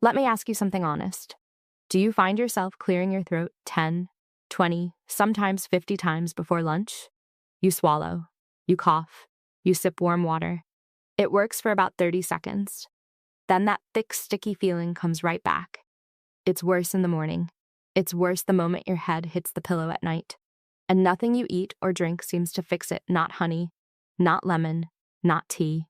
Let me ask you something honest. Do you find yourself clearing your throat 10, 20, sometimes 50 times before lunch? You swallow, you cough, you sip warm water. It works for about 30 seconds. Then that thick, sticky feeling comes right back. It's worse in the morning. It's worse the moment your head hits the pillow at night. And nothing you eat or drink seems to fix it, not honey, not lemon, not tea.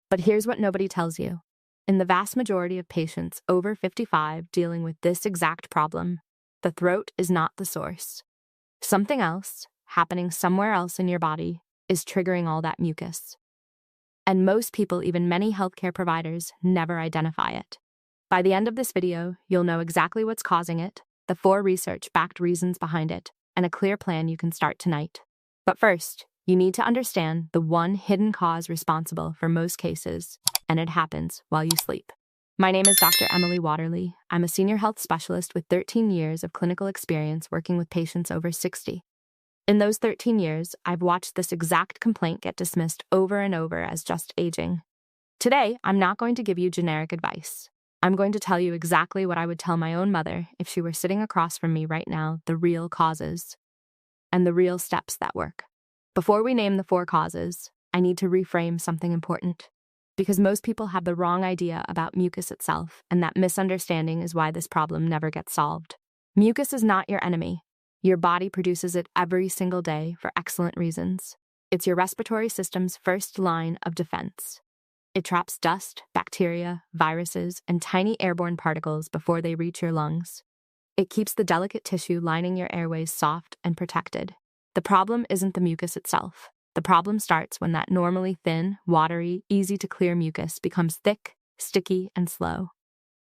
But here's what nobody tells you. In the vast majority of patients over 55 dealing with this exact problem, the throat is not the source. Something else, happening somewhere else in your body, is triggering all that mucus. And most people, even many healthcare providers, never identify it. By the end of this video, you'll know exactly what's causing it, the 4 research-backed reasons behind it, and a clear plan you can start tonight. But first, you need to understand the one hidden cause responsible for most cases, and it happens while you sleep. My name is Dr. Emily Waterly. I'm a senior health specialist with 13 years of clinical experience working with patients over 60. In those 13 years, I've watched this exact complaint get dismissed over and over as just aging. Today, I'm not going to give you generic advice. I'm going to tell you exactly what I would tell my own mother if she were sitting across from me right now, the real causes and the real steps that work. Before we name the 4 causes, I need to reframe something important. Because most people have the wrong idea about mucus itself, and that misunderstanding is why this problem never gets solved. Mucus is not your enemy. Your body produces it every single day for excellent reasons. It's your respiratory system's first line of defense. It traps dust, bacteria, viruses, and tiny airborne particles before they reach your lungs. It keeps the delicate tissue lining your airways soft and protected. The problem isn't the mucus itself. The problem starts when that normally thin, watery, easy-to-clear mucus becomes thick, sticky, and slow.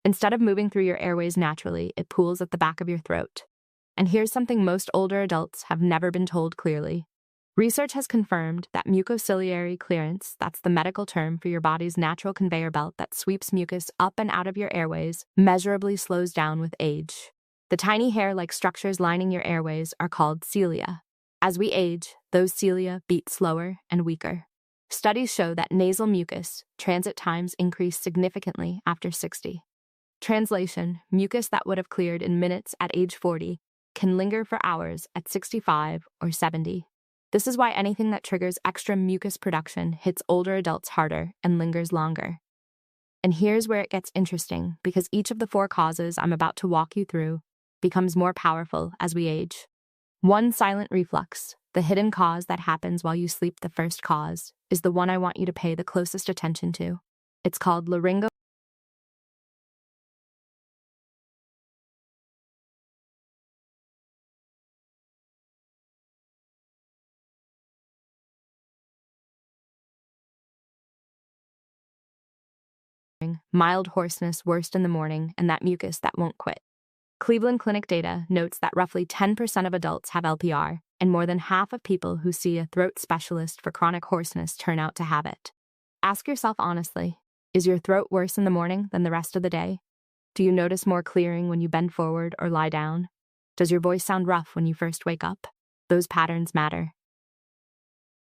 Instead of moving through your airways naturally, it pools at the back of your throat. And here's something most older adults have never been told clearly. Research has confirmed that mucociliary clearance, that's the medical term for your body's natural conveyor belt that sweeps mucus up and out of your airways, measurably slows down with age. The tiny hair-like structures lining your airways are called cilia. As we age, those cilia beat slower and weaker. Studies show that nasal mucus transit times increase significantly after 60. Translation: mucus that would have cleared in minutes at age 40 can linger for hours at 65 or 70. This is why anything that triggers extra mucus production hits older adults harder and lingers longer. And here's where it gets interesting, because each of the 4 causes I'm about to walk you through becomes more powerful as we age. 1. Silent reflux, the hidden cause that happens while you sleep. The first cause is the one I want you to pay the closest attention to. It's called laryngo. Mild hoarseness worst in the morning, and that mucus that won't quit. Cleveland Clinic data notes that roughly 10% of adults have LPR, and more than half of people who see a throat specialist for chronic hoarseness turn out to have it. Ask yourself honestly, is your throat worse in the morning than the rest of the day? Do you notice more clearing when you bend forward or lie down? Does your voice sound rough when you first wake up? Those patterns matter.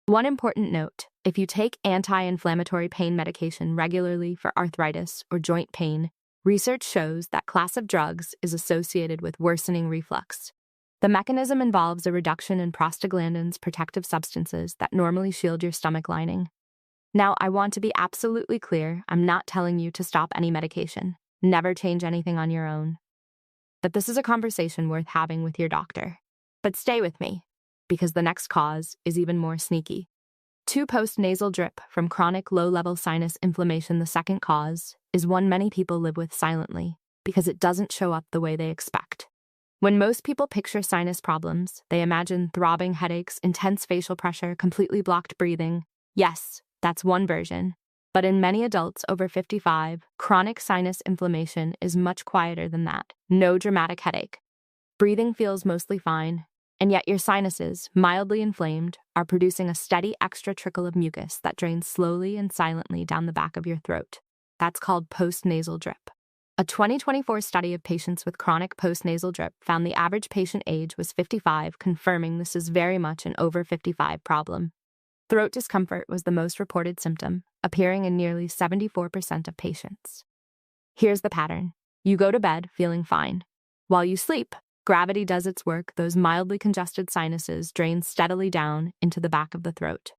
One important note: if you take anti-inflammatory pain medication regularly for arthritis or joint pain, research shows that class of drugs is associated with worsening reflux. The mechanism involves a reduction in prostaglandins, protective substances that normally shield your stomach lining. Now, I want to be absolutely clear, I'm not telling you to stop any medication. Never change anything on your own. But this is a conversation worth having with your doctor. But stay with me, because the next cause is even more sneaky. 2. Post-nasal drip from chronic low-level sinus inflammation. The second cause is one many people live with silently because it doesn't show up the way they expect. When most people picture sinus problems, they imagine throbbing headaches, intense facial pressure, completely blocked breathing. Yes, that's one version. But in many adults over 55, chronic sinus inflammation is much quieter than that. No dramatic headache. Breathing feels mostly fine. And yet your sinuses, mildly inflamed, are producing a steady extra trickle of mucus that drains slowly and silently down the back of your throat. That's called post-nasal drip. A 2024 study of patients with chronic post-nasal drip found the average patient age was 55, confirming this is very much an over 55 problem. Throat discomfort was the most reported symptom, appearing in nearly 74% of patients. Here's the pattern. You go to bed feeling fine. While you sleep, gravity does its work. Those mildly congested sinuses drain steadily down into the back of the throat.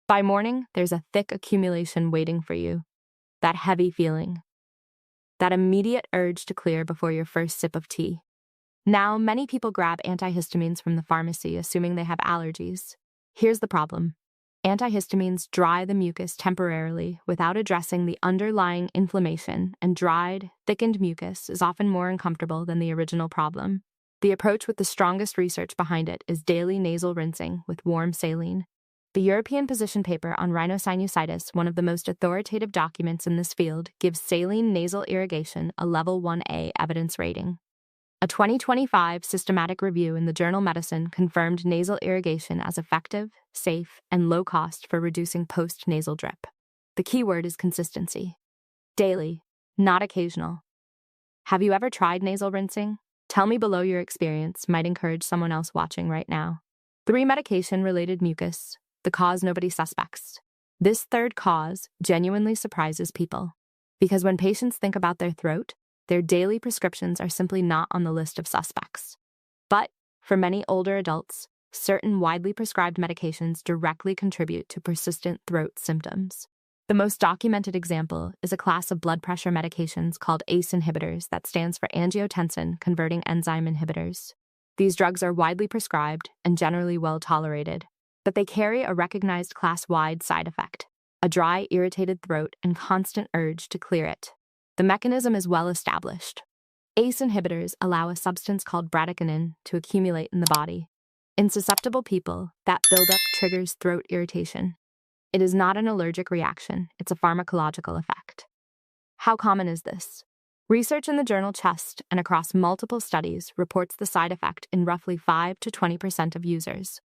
By morning, there's a thick accumulation waiting for you. That heavy feeling. That immediate urge to clear before your first sip of tea. Now, many people grab antihistamines from the pharmacy, assuming they have allergies. Here's the problem. Antihistamines dry the mucus temporarily without addressing the underlying inflammation, and dried, thickened mucus is often more uncomfortable than the original problem. The approach with the strongest research behind it is daily nasal rinsing with warm saline. The European position paper on rhinosinusitis, one of the most authoritative documents in this field, gives saline nasal irrigation a level 1A evidence rating. A 2025 systematic review in the journal Medicine confirmed nasal irrigation as effective, safe, and low cost for reducing post-nasal drip. The key word is consistency. Daily, not occasional. Have you ever tried nasal rinsing? Tell me below. Your experience might encourage someone else watching right now. 3. Medication-related mucus, the cause nobody suspects. This third cause genuinely surprises people, because when patients think about their throat, their daily prescriptions are simply not on the list of suspects. But for many older adults, certain widely prescribed medications directly contribute to persistent throat symptoms. The most documented example is a class of blood pressure medications called ACE inhibitors, that stands for angiotensin-converting enzyme inhibitors. These drugs are widely prescribed and generally well tolerated, but they carry a recognized class-wide side effect: a dry, irritated throat and constant urge to clear it. The mechanism is well established. ACE inhibitors allow a substance called bradykinin to accumulate in the body. In susceptible people, that buildup triggers throat irritation. It is not an allergic reaction, it's a pharmacological effect. How common is this? Research in the journal Chest and across multiple studies reports the side effect in roughly 5 to 20% of users.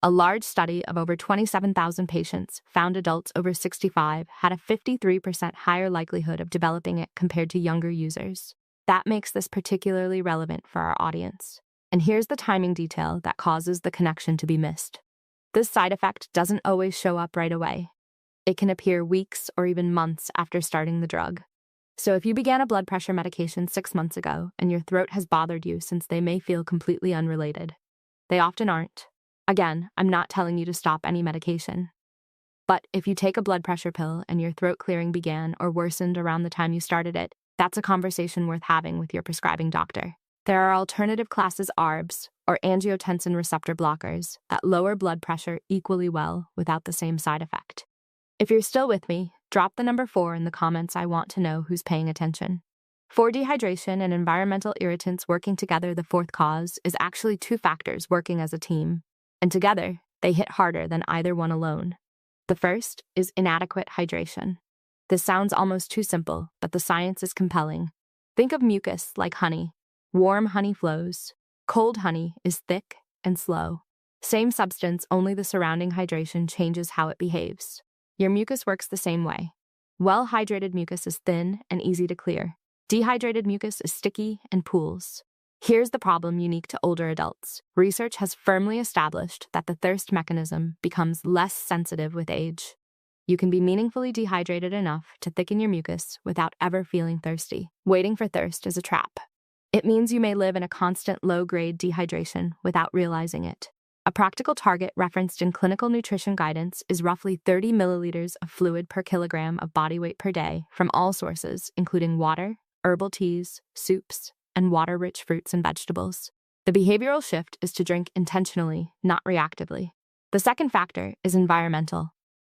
A large study of over 27,000 patients found adults over 65 had a 53% higher likelihood of developing it compared to younger users. That makes this particularly relevant for our audience. And here's the timing detail that causes the connection to be missed. This side effect doesn't always show up right away. It can appear weeks or even months after starting the drug. So if you began a blood pressure medication 6 months ago and your throat has bothered you since, they may feel completely unrelated. They often aren't. Again, I'm not telling you to stop any medication. But if you take a blood pressure pill and your throat clearing began or worsened around the time you started it, that's a conversation worth having with your prescribing doctor. There are alternative classes, ARBs, or angiotensin receptor blockers, that lower blood pressure equally well without the same side effect. If you're still with me, drop the number 4 in the comments. I want to know who's paying attention. For dehydration and environmental irritants working together, the fourth cause is actually 2 factors working as a team. And together, they hit harder than either one alone. The first is inadequate hydration. This sounds almost too simple, but the science is compelling. Think of mucus like honey. Warm honey flows. Cold honey is thick and slow. Same substance, only the surrounding hydration changes how it behaves. Your mucus works the same way. Well-hydrated mucus is thin and easy to clear. Dehydrated mucus is sticky and pools. Here's the problem unique to older adults. Research has firmly established that the thirst mechanism becomes less sensitive with age. You can be meaningfully dehydrated enough to thicken your mucus without ever feeling thirsty. Waiting for thirst is a trap. It means you may live in a constant low-grade dehydration without realizing it. A practical target referenced in clinical nutrition guidance is roughly 30 milliliters of fluid per kilogram of body weight per day from all sources, including water, herbal teas, soups, and water-rich fruits and vegetables. The behavioral shift is to drink intentionally, not reactively. The second factor is environmental.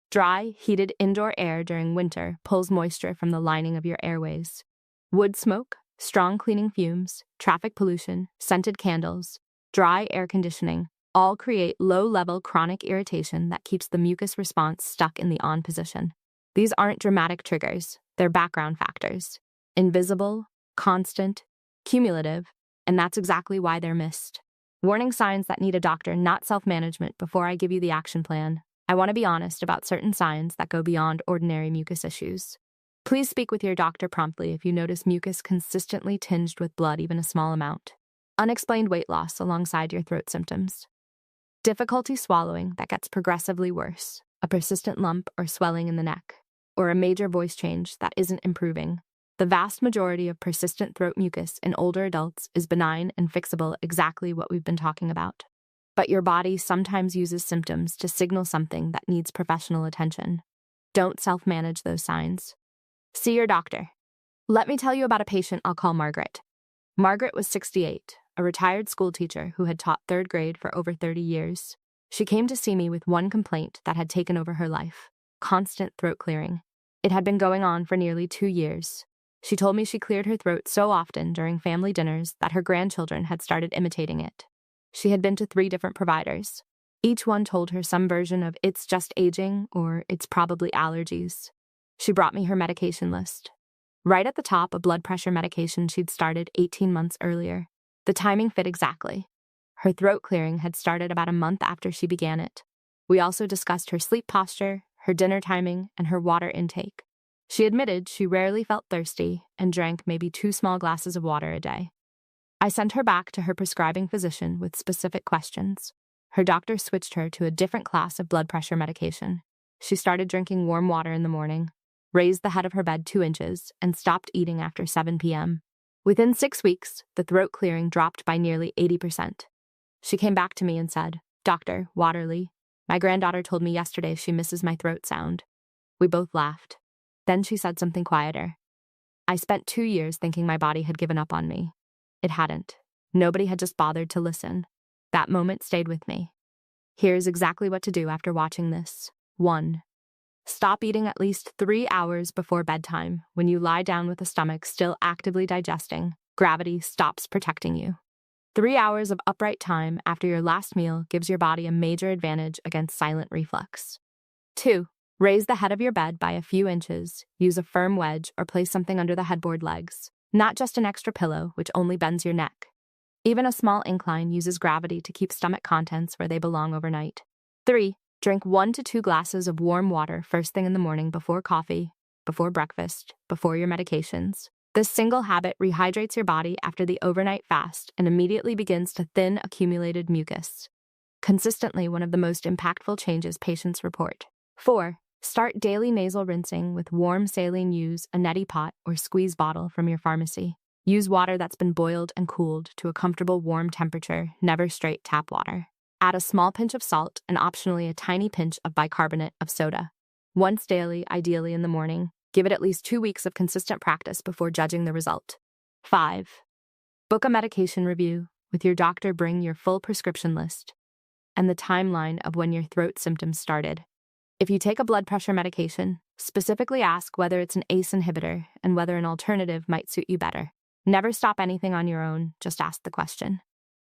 Dry, heated indoor air during winter pulls moisture from the lining of your airways. Wood smoke, strong cleaning fumes, traffic pollution, scented candles, dry air conditioning all create low-level chronic irritation that keeps the mucus response stuck in the on position. These aren't dramatic triggers, they're background factors. Invisible, constant, cumulative, and that's exactly why they're missed. Warning signs that need a doctor, not self-management. Before I give you the action plan, I want to be honest about certain signs that go beyond ordinary mucus issues. Please speak with your doctor promptly if you notice mucus consistently tinged with blood, even a small amount. Unexplained weight loss alongside your throat symptoms. Difficulty swallowing that gets progressively worse, a persistent lump or swelling in the neck, or a major voice change that isn't improving. The vast majority of persistent throat mucus in older adults is benign and fixable, exactly what we've been talking about. But your body sometimes uses symptoms to signal something that needs professional attention. Don't self-manage those signs. See your doctor. Let me tell you about a patient I'll call Margaret. Margaret was 68, a retired school teacher who had taught third grade for over 30 years. She came to see me with one complaint that had taken over her life: constant throat clearing. It had been going on for nearly 2 years. She told me she cleared her throat so often during family dinners that her grandchildren had started imitating it. She had been to 3 different providers. Each one told her some version of "it's just aging" or "it's probably allergies." She brought me her medication list. Right at the top, a blood pressure medication she'd started 18 months earlier. The timing fit exactly. Her throat clearing had started about a month after she began it. We also discussed her sleep posture, her dinner timing, and her water intake. She admitted she rarely felt thirsty and drank maybe 2 small glasses of water a day. I sent her back to her prescribing physician with specific questions. Her doctor switched her to a different class of blood pressure medication. She started drinking warm water in the morning, raised the head of her bed 2 inches, and stopped eating after 7 p.m. Within 6 weeks, the throat clearing dropped by nearly 80%. She came back to me and said, "Dr. Waterly, my granddaughter told me yesterday she misses my throat sound." We both laughed. Then she said something quieter. "I spent 2 years thinking my body had given up on me. It hadn't. Nobody had just bothered to listen." That moment stayed with me. Here's exactly what to do after watching this. 1. Stop eating at least 3 hours before bedtime. When you lie down with the stomach still actively digesting, gravity stops protecting you. 3 hours of upright time after your last meal gives your body a major advantage against silent reflux. 2. Raise the head of your bed by a few inches, use a firm wedge, or place something under the headboard legs, not just an extra pillow, which only bends your neck. Even a small incline uses gravity to keep stomach contents where they belong overnight. 3. Drink 1 to 2 glasses of warm water first thing in the morning before coffee, before breakfast, before your medications. This single habit rehydrates your body after the overnight fast and immediately begins to thin accumulated mucus. Consistently one of the most impactful changes patients report. 4. Start daily nasal rinsing with warm saline. Use a neti pot or squeeze bottle from your pharmacy. Use water that's been boiled and cooled to a comfortable warm temperature, never straight tap water. Add a small pinch of salt and optionally a tiny pinch of bicarbonate of soda. Once daily, ideally in the morning. Give it at least 2 weeks of consistent practice before judging the result. 5. Book a medication review with your doctor. Bring your full prescription list and the timeline of when your throat symptoms started. If you take a blood pressure medication, specifically ask whether it's an ACE inhibitor and whether an alternative might suit you better. Never stop anything on your own, just ask the question.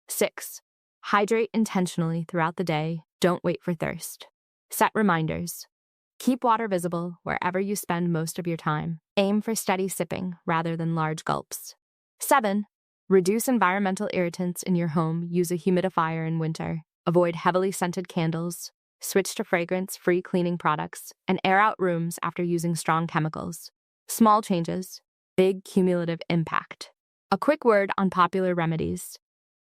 6. Hydrate intentionally throughout the day. Don't wait for thirst. Set reminders. Keep water visible wherever you spend most of your time. Aim for steady sipping rather than large gulps. 7. Reduce environmental irritants in your home. Use a humidifier in winter. Avoid heavily scented candles. Switch to fragrance-free cleaning products and air out rooms after using strong chemicals. Small changes, big cumulative impact. A quick word on popular remedies.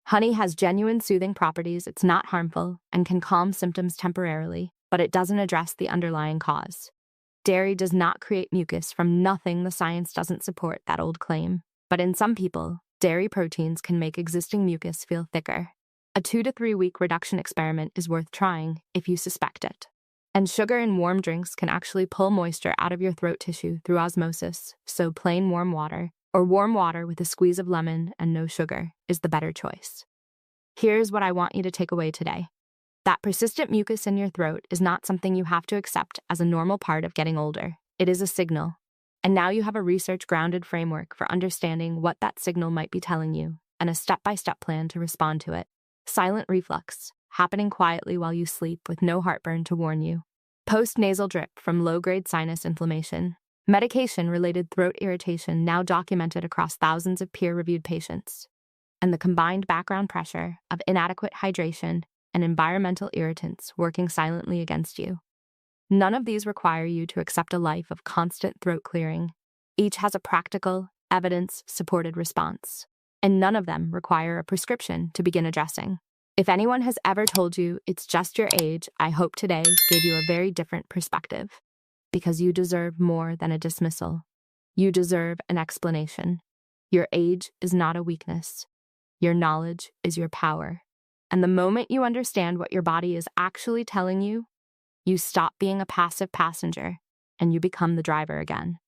Honey has genuine soothing properties. It's not harmful and can calm symptoms temporarily, but it doesn't address the underlying cause. Dairy does not create mucus from nothing. The science doesn't support that old claim. But in some people, dairy proteins can make existing mucus feel thicker. A 2 to 3 week reduction experiment is worth trying if you suspect it. And sugar in warm drinks can actually pull moisture out of your throat tissue through osmosis, so plain warm water, or warm water with a squeeze of lemon and no sugar, is the better choice. Here's what I want you to take away today. That persistent mucus in your throat is not something you have to accept as a normal part of getting older. It is a signal. And now you have a research-grounded framework for understanding what that signal might be telling you, and a step-by-step plan to respond to it. Silent reflux, happening quietly while you sleep with no heartburn to warn you. Post-nasal drip from low-grade sinus inflammation. Medication-related throat irritation now documented across thousands of peer-reviewed patients. And the combined background pressure of inadequate hydration and environmental irritants working silently against you. None of these require you to accept a life of constant throat clearing. Each has a practical, evidence-supported response. And none of them require a prescription to begin addressing. If anyone has ever told you it's just your age, I hope today gave you a very different perspective, because you deserve more than a dismissal. You deserve an explanation. Your age is not a weakness. Your knowledge is your power. And the moment you understand what your body is actually telling you, you stop being a passive passenger and you become the driver again.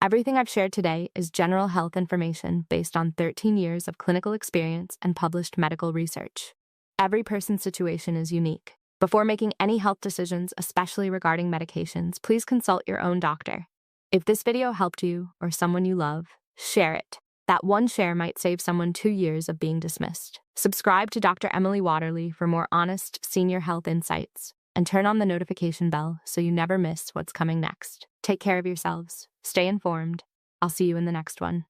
Everything I've shared today is general health information based on 13 years of clinical experience and published medical research. Every person's situation is unique. Before making any health decisions, especially regarding medications, please consult your own doctor. If this video helped you or someone you love, share it. That one share might save someone 2 years of being dismissed. Subscribe to Dr. Emily Waterly for more honest senior health insights, and turn on the notification bell so you never miss what's coming next. Take care of yourselves. Stay informed. I'll see you in the next one.